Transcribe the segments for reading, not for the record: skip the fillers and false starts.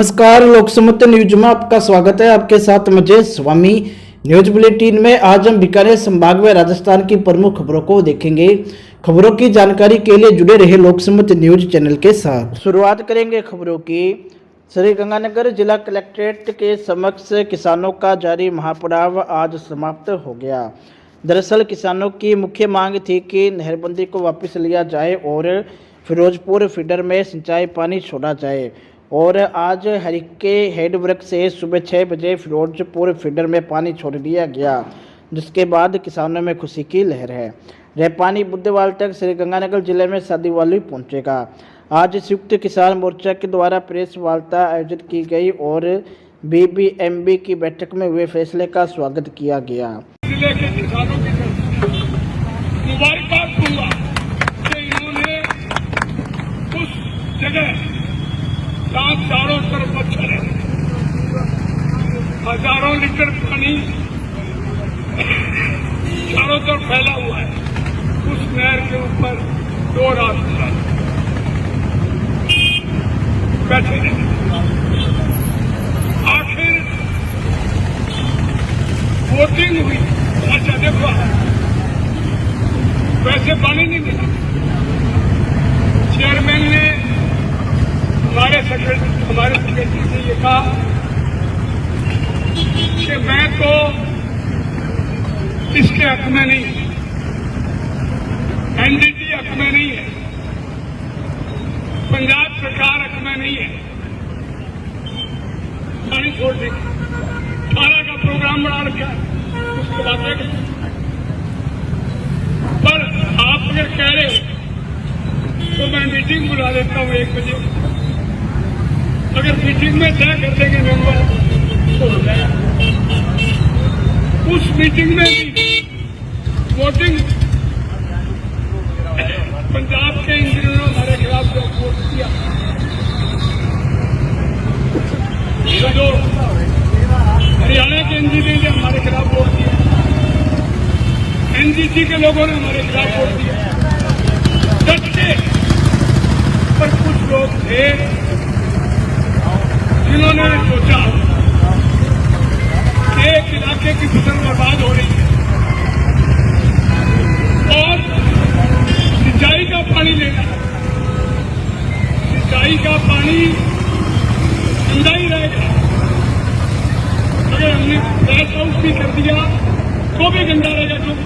नमस्कार, लोकसमत न्यूज में आपका स्वागत है। आपके साथ मुझे स्वामी। न्यूज बुलेटिन में आज हम बीकानेर संभाग में राजस्थान की प्रमुख खबरों को देखेंगे। खबरों की जानकारी के लिए जुड़े रहे लोकसमत न्यूज चैनल के साथ। शुरुआत करेंगे खबरों की। श्रीगंगानगर जिला कलेक्ट्रेट के समक्ष किसानों का जारी महापड़ाव आज समाप्त हो गया। दरअसल किसानों की मुख्य मांग थी कि नहरबंदी को वापस लिया जाए और फिरोजपुर फीडर में सिंचाई पानी छोड़ा जाए। और आज हरिके हेडवर्क से सुबह 6 बजे फिरोजपुर फीडर में पानी छोड़ दिया गया, जिसके बाद किसानों में खुशी की लहर है। यह पानी बुधवार तक श्रीगंगानगर जिले में सादीवाली पहुंचेगा। आज संयुक्त किसान मोर्चा के द्वारा प्रेस वार्ता आयोजित की गई और बीबीएमबी की बैठक में हुए फैसले का स्वागत किया गया। जिले के किसानों की मुबारकबाद दूंगा कि इन्होंने उस जगह जहाँ चारों तरफ मच्छर है, हजारों लीटर पानी चारों तरफ फैला हुआ है, उस नहर के ऊपर 2 रात बैठे रहे। आखिर वोटिंग हुई। अच्छा देखो, वैसे पानी नहीं मिला। चेयरमैन ने हमारे सेक्रेटरी से ये कहा कि मैं तो इसके हक में नहीं, एनडीटी हक में नहीं है, पंजाब सरकार हक में नहीं है पानी छोड़ने की। 18 का प्रोग्राम बना रखा है, उसके बाद पर आप अगर कह रहे हो तो मैं मीटिंग बुला लेता हूँ 1 बजे। अगर मीटिंग में तय कर देंगे मेंबर तो हो जाएगा। उस मीटिंग में भी वोटिंग पंजाब के इंजीनियरों ने हमारे खिलाफ जो वोट किया, जो हरियाणा के इंजीनियर ने हमारे खिलाफ वोट दिया, एनजीटी के लोगों ने हमारे खिलाफ वोट दिया डट के। पर कुछ लोग थे जिन्होंने सोचा कि एक इलाके की फसल बर्बाद हो रही है और सिंचाई का पानी लेना, सिंचाई का पानी गंदा ही रहेगा। अगर हमने गैस हाउस भी कर दिया तो भी गंदा रहेगा, क्योंकि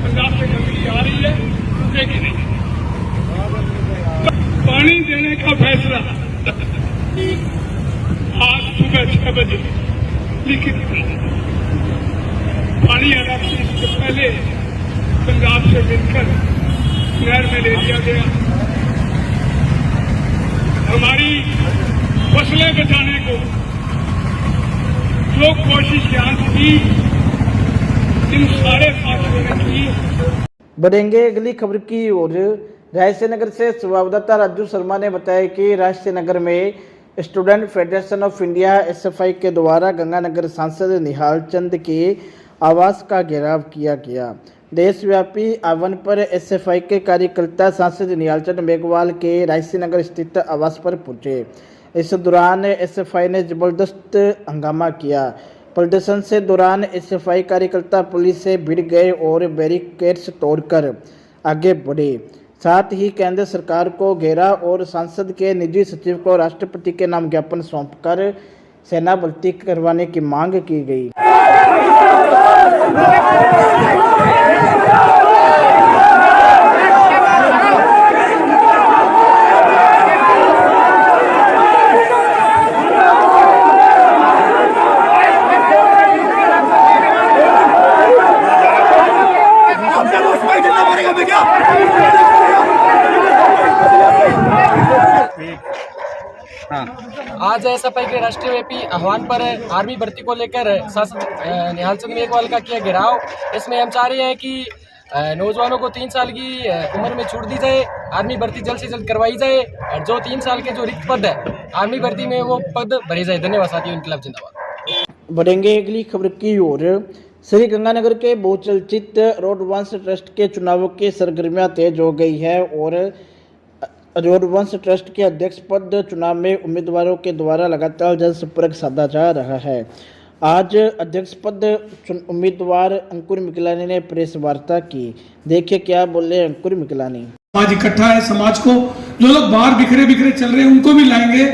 पंजाब से गंदगी आ रही है, रुकेगी नहीं। पानी देने का फैसला आज सुबह 6 बजे लिखित पानी अलग इससे पहले पंजाब से मिलकर नहर में ले लिया गया। हमारी फसलें बचाने को जो कोशिश यहाँ की, इन सारे फासलों ने की। बढ़ेंगे अगली खबर की ओर। रायसेनगर से संवाददाता राजू शर्मा ने बताया कि रायसेनगर में student federation of India SFI के द्वारा गंगानगर सांसद निहाल चंद के आवास का घेराव किया गया। देशव्यापी आह्वान पर एसएफआई के कार्यकर्ता सांसद निहाल चंद मेघवाल के रायसेनगर स्थित आवास पर पहुंचे। इस दौरान एसएफआई ने जबरदस्त हंगामा किया। प्रदर्शन से दौरान एसएफआई कार्यकर्ता पुलिस से भिड़ गए और बैरिकेड्स तोड़कर आगे बढ़े। साथ ही केंद्र सरकार को घेरा और सांसद के निजी सचिव को राष्ट्रपति के नाम ज्ञापन सौंपकर सेना भर्ती करवाने की मांग की गई। आज एसएफआई के राष्ट्रीय व्यापी आह्वान पर आर्मी भर्ती को लेकर सांसद निहाल चंद मेघवाल का किया घेराव। इसमें हम चाह रहे हैं कि नौजवानों को 3 साल की उम्र में छूट दी जाए, आर्मी भर्ती जल्द से जल्द करवाई जाए और जो 3 साल के जो रिक्त पद है आर्मी भर्ती में वो पद भरे जाए। धन्यवाद साथियों, इनकलाब जिंदाबाद। बढ़ेंगे अगली खबर की ओर। श्रीगंगानगर के बहुचर्चित रोडवंश ट्रस्ट के चुनावों की सरगर्मियां तेज हो गई है और रघुवंश ट्रस्ट के अध्यक्ष पद चुनाव में उम्मीदवारों के द्वारा लगातार जनसंपर्क साधा जा रहा है। आज अध्यक्ष पद उम्मीदवार अंकुर मिकलानी ने प्रेस वार्ता की। देखिए क्या बोले अंकुर मिकलानी। समाज इकट्ठा है, समाज को जो लोग बाहर बिखरे बिखरे चल रहे हैं उनको भी लाएंगे,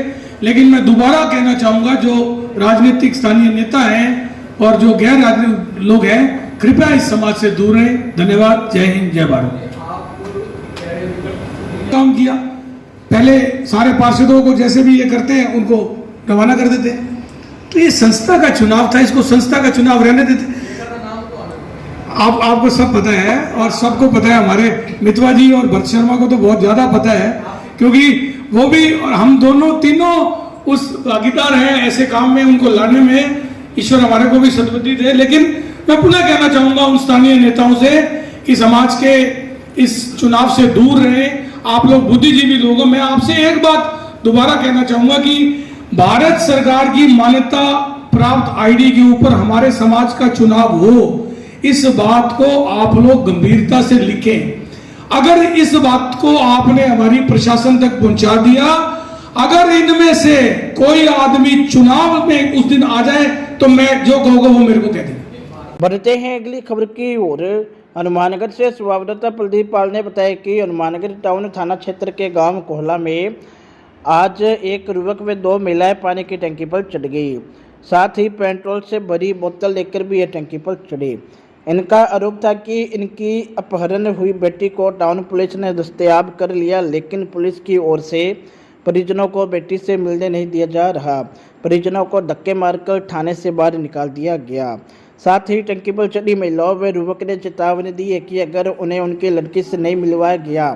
लेकिन मैं दोबारा कहना चाहूंगा जो राजनीतिक स्थानीय नेता हैं और जो गैर राजनीतिक लोग हैं, कृपया इस समाज से दूर रहें। धन्यवाद। जय हिंद, जय भारत। काम किया, पहले सारे पार्षदों को जैसे भी ये करते हैं उनको रवाना कर देते हैं, तो ये संस्था का चुनाव था, इसको संस्था का चुनाव रहने देते। आपको सब पता है और सबको पता है, हमारे मितवा जी और भरत शर्मा को तो बहुत ज्यादा पता है, क्योंकि वो भी और हम दोनों तीनों उस भागीदार हैं ऐसे काम में, उनको लाने में ईश्वर हमारे को भी सद्बुद्धि दे। लेकिन मैं पुनः कहना चाहूंगा उन स्थानीय नेताओं से कि समाज के इस चुनाव से दूर रहें। आप लोग बुद्धिजीवी लोगों, मैं आपसे एक बात दोबारा कहना चाहूंगा कि भारत सरकार की मान्यता प्राप्त आईडी के ऊपर हमारे समाज का चुनाव हो, इस बात को आप लोग गंभीरता से लिखें। अगर इस बात को आपने हमारी प्रशासन तक पहुंचा दिया, अगर इनमें से कोई आदमी चुनाव में उस दिन आ जाए तो मैं जो कहूंगा वो मेरे को कह देना। बढ़ते हैं अगली खबर की ओर। हनुमानगढ़ से संवाददाता प्रदीप पाल ने बताया कि हनुमानगढ़ टाउन थाना क्षेत्र के गांव कोहला में आज एक युवक व 2 महिलाएं पानी की टंकी पर चढ़ गई। साथ ही पेट्रोल से भरी बोतल लेकर भी यह टंकी पर चढ़ी। इनका आरोप था कि इनकी अपहरण हुई बेटी को टाउन पुलिस ने दस्तयाब कर लिया, लेकिन पुलिस की ओर से परिजनों को बेटी से मिलने नहीं दिया जा रहा। परिजनों को धक्के मारकर थाने से बाहर निकाल दिया गया। साथ ही टंकी पर चढ़ी महिलाओं व युवक ने चेतावनी दी है कि अगर उन्हें उनकी लड़की से नहीं मिलवाया गया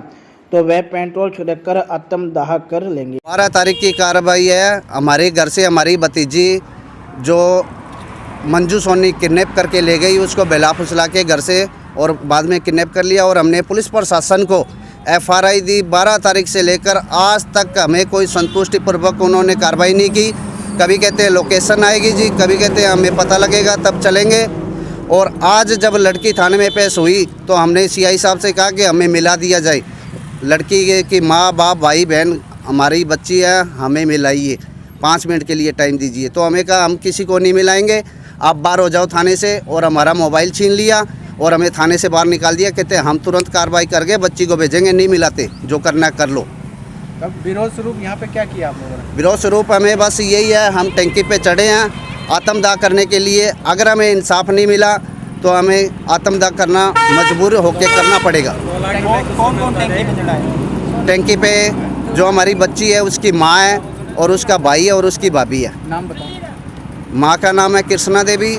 तो वह पेट्रोल छिड़ककर आत्मदाह कर लेंगे। 12 तारीख की कार्रवाई है। हमारे घर से हमारी भतीजी जो मंजू सोनी किडनैप करके ले गई, उसको बेला फुसला के घर से और बाद में किडनैप कर लिया, और हमने पुलिस प्रशासन को FRI दी। 12 तारीख से लेकर आज तक हमें कोई संतुष्टिपूर्वक उन्होंने कार्रवाई नहीं की। कभी कहते हैं लोकेशन आएगी जी, कभी कहते हैं हमें पता लगेगा तब चलेंगे। और आज जब लड़की थाने में पेश हुई तो हमने CI साहब से कहा कि हमें मिला दिया जाए। लड़की की माँ बाप भाई बहन हमारी बच्ची है, हमें मिलाइए, 5 मिनट के लिए टाइम दीजिए। तो हमें कहा हम किसी को नहीं मिलाएंगे, आप बाहर हो जाओ थाने से, और हमारा मोबाइल छीन लिया और हमें थाने से बाहर निकाल दिया। कहते हम तुरंत कार्रवाई करके बच्ची को भेजेंगे, नहीं मिलाते, जो करना कर लो। तब विरोध स्वरूप यहाँ पे क्या किया आप लोगों ने? विरोध स्वरूप हमें बस यही है, हम टंकी पे चढ़े हैं आत्मदाह करने के लिए। अगर हमें इंसाफ नहीं मिला तो हमें आत्मदाह करना मजबूर होकर करना पड़ेगा। कौन कौन टंकी पे चढ़ा है? टंकी पे जो हमारी बच्ची है उसकी माँ है और उसका भाई है और उसकी भाभी है। नाम बताओ। माँ का नाम है कृष्णा देवी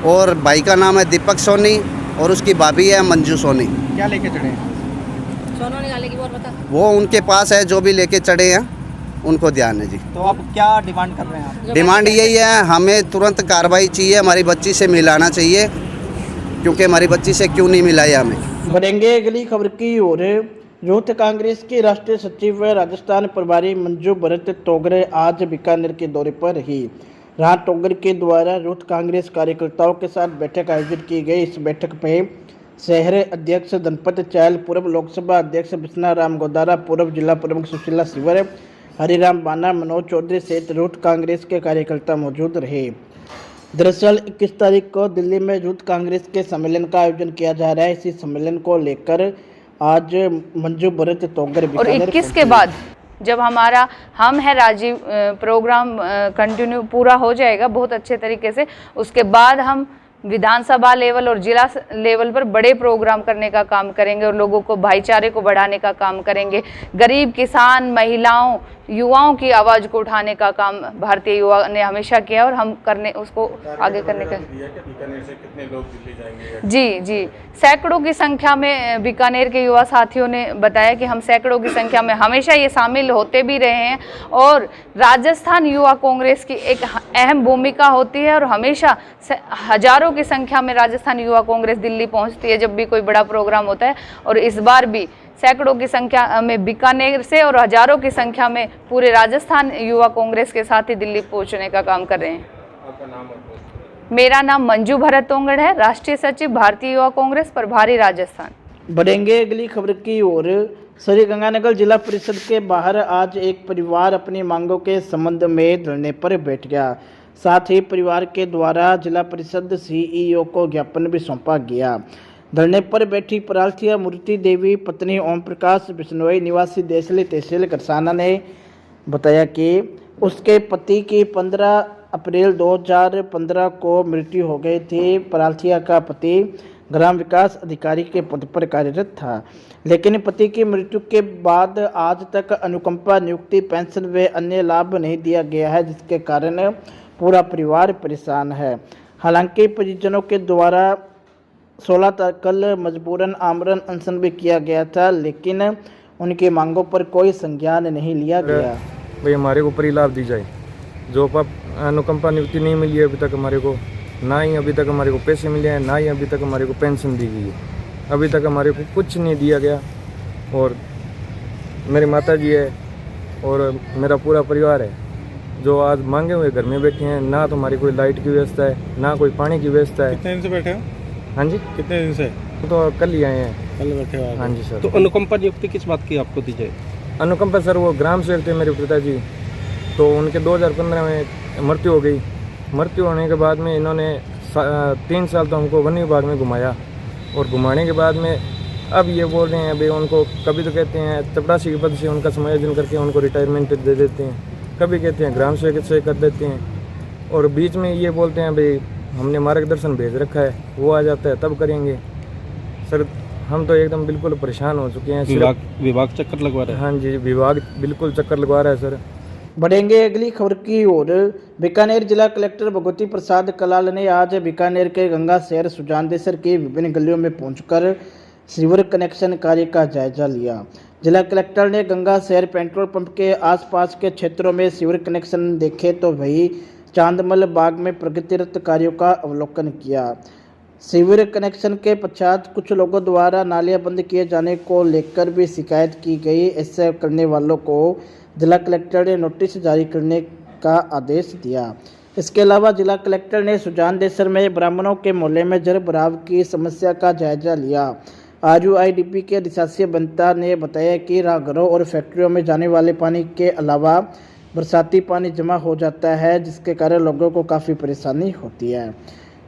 और भाई का नाम है दीपक सोनी और उसकी भाभी है मंजू सोनी। क्या लेके चढ़े हैं? सोनू निकाले की बात बता। वो उनके पास है, जो भी लेके चढ़े हैं उनको ध्यान है जी। तो आप क्या डिमांड कर रहे हैं आप? डिमांड यही है, हमें तुरंत कार्रवाई चाहिए, हमारी बच्ची से मिलाना चाहिए, क्योंकि हमारी बच्ची से क्यों नहीं मिलाया हमें। बढ़ेंगे अगली खबर की ओर। यूथ कांग्रेस की राष्ट्रीय सचिव व राजस्थान प्रभारी मंजू भरत तोगरे आज बीकानेर के दौरे पर रही। राज तोगर के द्वारा यूथ कांग्रेस कार्यकर्ताओं के साथ बैठक आयोजित की गई। इस बैठक में शहर अध्यक्ष धनपत चहल, पूर्व लोकसभा अध्यक्ष बिस्ना राम गोदारा, पूर्व जिला प्रमुख सुशीला सिवर, हरिराम बाना, मनोज चौधरी सहित यूथ कांग्रेस के कार्यकर्ता मौजूद रहे। दरअसल 21 तारीख को दिल्ली में यूथ कांग्रेस के सम्मेलन का आयोजन किया जा रहा है। इसी सम्मेलन को लेकर आज मंजू भरत तोगर और 21 के बाद जब हमारा हम है राजीव प्रोग्राम कंटिन्यू पूरा हो जाएगा बहुत अच्छे तरीके से, उसके बाद हम विधानसभा लेवल और जिला लेवल पर बड़े प्रोग्राम करने का काम करेंगे और लोगों को भाईचारे को बढ़ाने का काम करेंगे। गरीब, किसान, महिलाओं, युवाओं की आवाज़ को उठाने का काम भारतीय युवा ने हमेशा किया और हम करने उसको आगे करने का। बीकानेर से कितने लोग दिल्ली जाएंगे? जी, सैकड़ों की संख्या में बीकानेर के युवा साथियों ने बताया कि हम सैकड़ों की संख्या में हमेशा ये शामिल होते भी रहे हैं और राजस्थान युवा कांग्रेस की एक अहम भूमिका होती है और हमेशा हजारों की संख्या में राजस्थान युवा कांग्रेस दिल्ली पहुंचती है जब भी कोई बड़ा प्रोग्राम होता है। और इस बार भी सैकड़ों की संख्या में बीकानेर से और हजारों की संख्या में पूरे राजस्थान युवा कांग्रेस के साथ ही दिल्ली पहुंचने का काम कर रहे हैं। आपका नाम और पोस्ट? मेरा नाम मंजू भरत तोंगड़ है, राष्ट्रीय सचिव भारतीय युवा कांग्रेस प्रभारी राजस्थान। बढ़ेंगे अगली खबर की ओर। श्री गंगानगर जिला परिषद के बाहर आज एक परिवार अपनी मांगों के संबंध में धरने पर बैठ गया। साथ ही परिवार के द्वारा जिला परिषद सीईओ को ज्ञापन भी सौंपा गया। धरने पर बैठी पराल्थिया मूर्ति देवी पत्नी ओम प्रकाश बिश्नोई निवासी देसली तहसील करसाना ने बताया कि उसके पति की 15 अप्रैल 2015 को मृत्यु हो गई थी। पराल्थिया का पति ग्राम विकास अधिकारी के पद पर कार्यरत था, लेकिन पति की मृत्यु के बाद आज तक अनुकंपा नियुक्ति पेंशन व अन्य लाभ नहीं दिया गया है, जिसके कारण पूरा परिवार परेशान है। हालांकि परिजनों के द्वारा 16 कल मजबूरन आमरण अनशन भी किया गया था, लेकिन उनकी मांगों पर कोई संज्ञान नहीं लिया गया। भाई हमारे को परिलाभ दी जाए, जो अनुकंपा नियुक्ति नहीं मिली है अभी तक हमारे को, ना ही अभी तक हमारे को पैसे मिले हैं, ना ही अभी तक हमारे को पेंशन दी गई है। अभी तक हमारे को कुछ नहीं दिया गया। और मेरी माता जी है और मेरा पूरा परिवार है जो आज मांगे हुए घर में बैठे हैं। ना तो हमारी कोई लाइट की व्यवस्था है, ना कोई पानी की व्यवस्था है। कितने दिन से बैठे हो? हाँ जी, कितने दिन से? तो कल ही आए हैं। कल बैठे हो? हाँ जी सर। तो अनुकंपा नियुक्ति किस बात की आपको दी जाए? अनुकंपा सर वो ग्राम सेवक थे मेरे पिताजी, तो उनके 2015 में मृत्यु हो गई। मृत्यु होने के बाद में इन्होंने 3 साल तो हमको वन विभाग में घुमाया, और घुमाने के बाद में अब ये बोल रहे हैं भाई उनको, कभी तो कहते हैं चपरासी के पद से उनका समायोजन करके उनको रिटायरमेंट दे देते हैं, कभी कहते हैं ग्राम सेवक से कर देते हैं, और बीच में ये बोलते हैं भाई हमने मार्गदर्शन भेज रखा है, वो आ जाता है तब करेंगे। सर हम तो एकदम बिल्कुल परेशान हो चुके हैं। विभाग चक्कर लगवा रहा है? हाँ जी, विभाग बिल्कुल चक्कर लगवा रहा है सर। बढ़ेंगे अगली खबर की ओर। बीकानेर जिला कलेक्टर भगवती प्रसाद कलाल ने आज बीकानेर के गंगा शहर सुजानदेसर की विभिन्न गलियों में पहुंचकर सीवर कनेक्शन कार्य का जायजा लिया। जिला कलेक्टर ने गंगा शहर पेट्रोल पंप के आसपास के क्षेत्रों में सीवर कनेक्शन देखे तो वही चांदमल बाग में प्रगतिरत कार्यों का अवलोकन किया। सीवर कनेक्शन के पश्चात कुछ लोगों द्वारा नालियां बंद किए जाने को लेकर भी शिकायत की गई। ऐसे करने वालों को जिला कलेक्टर ने नोटिस जारी करने का आदेश दिया। इसके अलावा जिला कलेक्टर ने सुजानदेसर में ब्राह्मणों के मोहल्ले में जल भराव की समस्या का जायजा लिया। RUIDP के अधिशासी अभियंता ने बताया कि राहगीरों और फैक्ट्रियों में जाने वाले पानी के अलावा बरसाती पानी जमा हो जाता है, जिसके कारण लोगों को काफ़ी परेशानी होती है।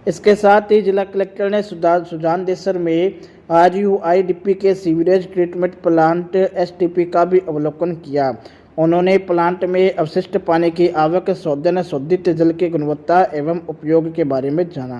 इसके साथ ही जिला कलेक्टर ने सुजानदेसर में RUIDP के सीवरेज ट्रीटमेंट प्लांट STP का भी अवलोकन किया। उन्होंने प्लांट में अवशिष्ट पानी की आवक, शोधन, शोधित जल की गुणवत्ता एवं उपयोग के बारे में जाना।